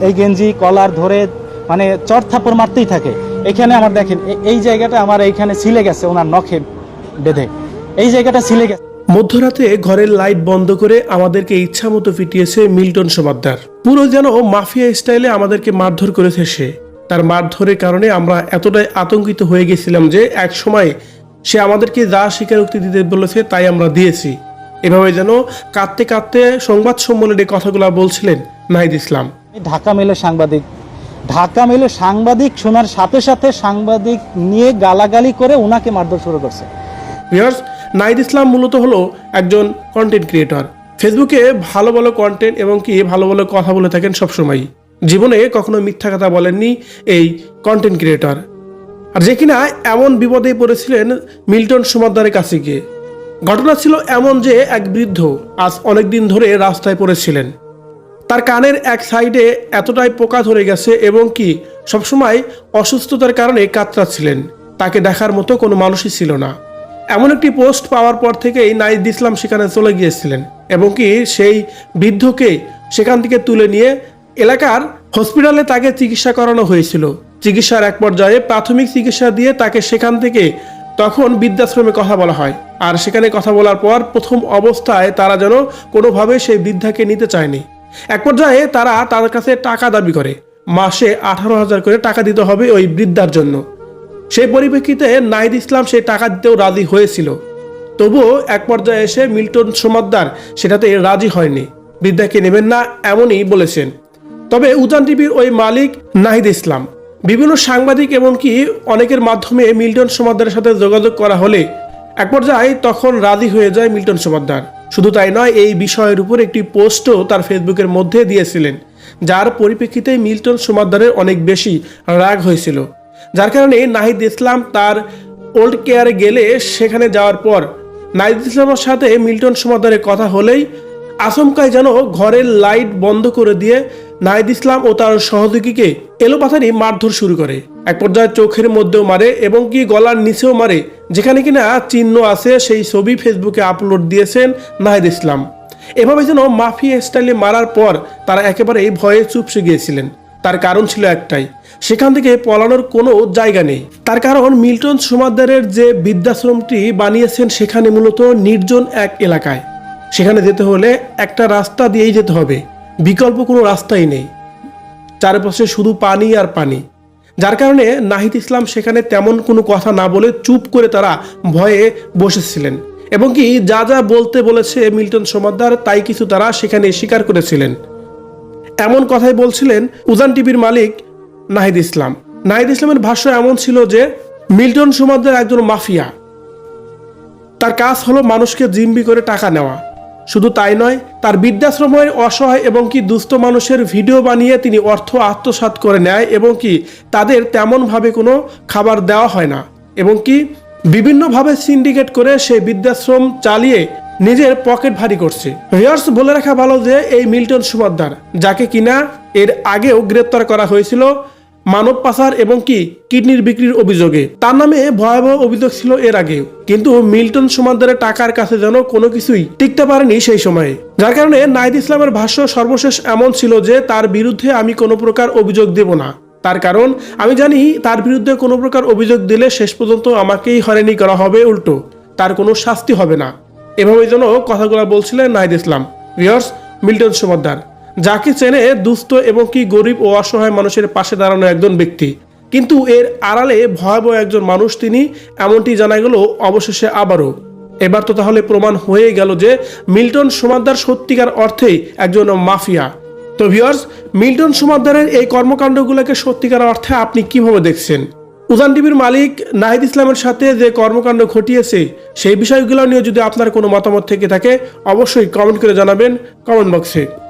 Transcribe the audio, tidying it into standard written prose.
এই গেঞ্জি কলার ধরে মানে চড় থাপ্পড় মারতেই থাকে। এখানে আমার দেখেন এই জায়গাটা আমার এইখানে ছিলে গেছে, ওনার নখে বেঁধে এই জায়গাটা ছিলে গেছে। মধ্যরাতে ঘরের লাইট বন্ধ করে আমাদেরকে ইচ্ছা মতো পিটিয়েছে মিল্টন সমাদ্দার। পুরো যেন মাফিয়া স্টাইলে আমাদেরকে মারধর করেছে সে। তার মারধরের কারণে আমরা এতটাই আতঙ্কিত হয়ে গেছিলাম যে এক সময় সে আমাদেরকে যা স্বীকারোক্তি দিতে বলেছে তাই আমরা দিয়েছি। এভাবে যেন কাঁদতে কাঁদতে সংবাদ সম্মেলনে কথাগুলো বলছিলেন নাহিদ ইসলাম। ঢাকা মেলে সাংবাদিক শোনার সাথে সাথে সাংবাদিক নিয়ে গালাগালি করে ওনাকে মারধর শুরু করছে। ভিউয়ার্স, নাহিদ ইসলাম মূলত হলো একজন কন্টেন্ট ক্রিয়েটর। ফেসবুকে ভালো ভালো কন্টেন্ট এবং কি ভালো ভালো কথা বলে থাকেন সবসময়। জীবনে কখনো মিথ্যা কথা বলেননি এই কন্টেন্ট ক্রিয়েটর। আর যে কিনা এমন বিপদে পড়েছিলেন মিল্টন সমাদ্দারের কাছে গিয়ে। ঘটনা ছিল এমন যে এক বৃদ্ধ আজ অনেকদিন ধরে রাস্তায় পড়েছিলেন। তার কানের এক সাইডে এতটাই পোকা ধরে গেছে এবং কি সবসময় অসুস্থতার কারণে কাতরাচ্ছিলেন। তাকে দেখার মতো কোনো মানুষই ছিল না। এমন একটি পোস্ট পাওয়ার পর থেকেই নাহিদ ইসলাম সেখানে চলে গিয়েছিলেন এবং কি সেই বৃদ্ধকে সেখান থেকে তুলে নিয়ে এলাকার হসপিটালে তাকে চিকিৎসা করানো হয়েছিল। চিকিৎসার এক পর্যায়ে প্রাথমিক চিকিৎসা দিয়ে তাকে সেখান থেকে তখন বৃদ্ধাশ্রমে কথা বলা হয়। আর সেখানে কথা বলার পর প্রথম অবস্থায় তারা যেন কোনোভাবে সেই বৃদ্ধাকে নিতে চায়নি। এক পর্যায়ে তারা তার কাছে টাকা দাবি করে, মাসে 18,000 করে টাকা দিতে হবে ওই বৃদ্ধার জন্য। সেই পরিপ্রেক্ষিতে নাহিদ ইসলাম সেই টাকা দিতেও রাজি হয়েছিল। তবুও এক পর্যায়ে এসে মিল্টন সমাদ্দার সেটাতে রাজি হয়নি, বৃদ্ধাকে নেবেন না এমনই বলেছেন। তবে উজান টিভির ওই মালিক নাহিদ ইসলাম বিভিন্ন সাংবাদিক এমনকি অনেকের মাধ্যমে মিল্টন সমাদ্দারের সাথে যোগাযোগ করা হলে এক পর্যায়ে তখন রাজি হয়ে যায় মিল্টন সমাদ্দার। শুধু তাই নয়, এই বিষয়ের উপর একটি পোস্টও তার ফেসবুকের মধ্যে দিয়েছিলেন, যার পরিপ্রেক্ষিতে মিল্টন সমাদ্দারের অনেক বেশি রাগ হয়েছিল। যার কারণে নাহিদ ইসলাম তার ওল্ড কেয়ারে গেলে সেখানে যাওয়ার পর নাহিদ ইসলামের সাথে মিল্টন সমাদ্দারের কথা হলেই আচমকায় যেন ঘরের লাইট বন্ধ করে দিয়ে নাহিদ ইসলাম ও তার সহযোগীকে এলোপাথারি মারধর শুরু করে। এক পর্যায়ে চোখের মধ্যেও মারে এবং কি গলার নিচেও মারে, যেখানে কিনা চিহ্ন আছে সেই ছবি ফেসবুকে আপলোড দিয়েছেন নাহিদ ইসলাম। এভাবে যেন মাফিয়া স্টাইলে মারার পর তারা একেবারে ভয়ে চুপসে গিয়েছিলেন। তার কারণ ছিল একটাই, সেখান থেকে পলানোর কোনো জায়গা নেই। তার কারণ মিল্টন সমাদ্দারের যে বৃদ্ধাশ্রমটি বানিয়েছেন সেখানে মূলত নির্জন এক এলাকায়। সেখানে যেতে হলে একটা রাস্তা দিয়েই যেতে হবে, বিকল্প কোনো রাস্তাই নেই। চারপাশে শুধু পানি আর পানি। যার কারণে নাহিদ ইসলাম সেখানে তেমন কোনো কথা না বলে চুপ করে তারা ভয়ে বসেছিলেন এবং কি যা যা বলতে বলেছে মিল্টন সমাদ্দার তাই কিছু তারা সেখানে স্বীকার করেছিলেন। এমন কথাই বলছিলেন উজান টিভির মালিক নাহিদ ইসলাম। নাহিদ ইসলামের ভাষ্য এমন ছিল যে মিল্টন সমাদ্দার একজন মাফিয়া। তার কাজ হলো মানুষকে জিম্মি করে টাকা নেওয়া। শুধু তাই নয়, তার বৃদ্ধাশ্রমের অসহায় এবং কি দুস্থ মানুষের ভিডিও বানিয়ে তিনি অর্থ আত্মসাৎ করে নেয় এবং কি তাদের তেমনভাবে কোনো খাবার দেওয়া হয় না এবং কি বিভিন্নভাবে সিন্ডিকেট করে সেই বৃদ্ধাশ্রম চালিয়ে নিজের পকেট ভারী করছে। ভিউয়ার্স, বলে রাখা ভালো যে এই মিল্টন সমাদ্দার, যাকে কিনা এর আগেও গ্রেপ্তার করা হয়েছিল মানব পাচার এবং কি কিডনির বিক্রির অভিযোগে, তার নামে ভয়াবহ অভিযোগ ছিল এর আগেও। কিন্তু মিল্টন সমাদ্দারের টাকার কাছে যেন কোনো কিছুই টিকতে পারেনি সেই সময়ে। যার কারণে নাহিদ ইসলামের ভাষ্য সর্বশেষ এমন ছিল যে তার বিরুদ্ধে আমি কোনো প্রকার অভিযোগ দেব না। তার কারণ আমি জানি তার বিরুদ্ধে কোনো প্রকার অভিযোগ দিলে শেষ পর্যন্ত আমাকেই হয়রানি করা হবে, উল্টো তার কোনো শাস্তি হবে না। এভাবে যেন কথাগুলো বলছিলেন নাহিদ ইসলাম। ভিউয়ার্স, মিল্টন সমাদ্দার যাকে চেনে দুস্থ এবং কি গরিব ও অসহায় মানুষের পাশে দাঁড়ানো একজন ব্যক্তি, কিন্তু এর আড়ালে ভয়াবহ একজন মানুষ তিনি, এমনটি জানা গেল অবশেষে আবারও। এবার তো তাহলে প্রমাণ হয়ে গেল যে মিল্টন সমাদ্দার সত্যিকার অর্থেই একজন মাফিয়া। তো ভিউয়ার্স, মিল্টন সমাদ্দারের এই কর্মকাণ্ডগুলোকে সত্যিকার অর্থে আপনি কিভাবে দেখছেন? উজান টিভির মালিক নাহিদ ইসলামের সাথে যে কর্মকাণ্ড ঘটিয়েছে সেই বিষয়গুলো নিয়ে যদি আপনার কোনো মতামত থেকে থাকে অবশ্যই কমেন্ট করে জানাবেন কমেন্ট বক্সে।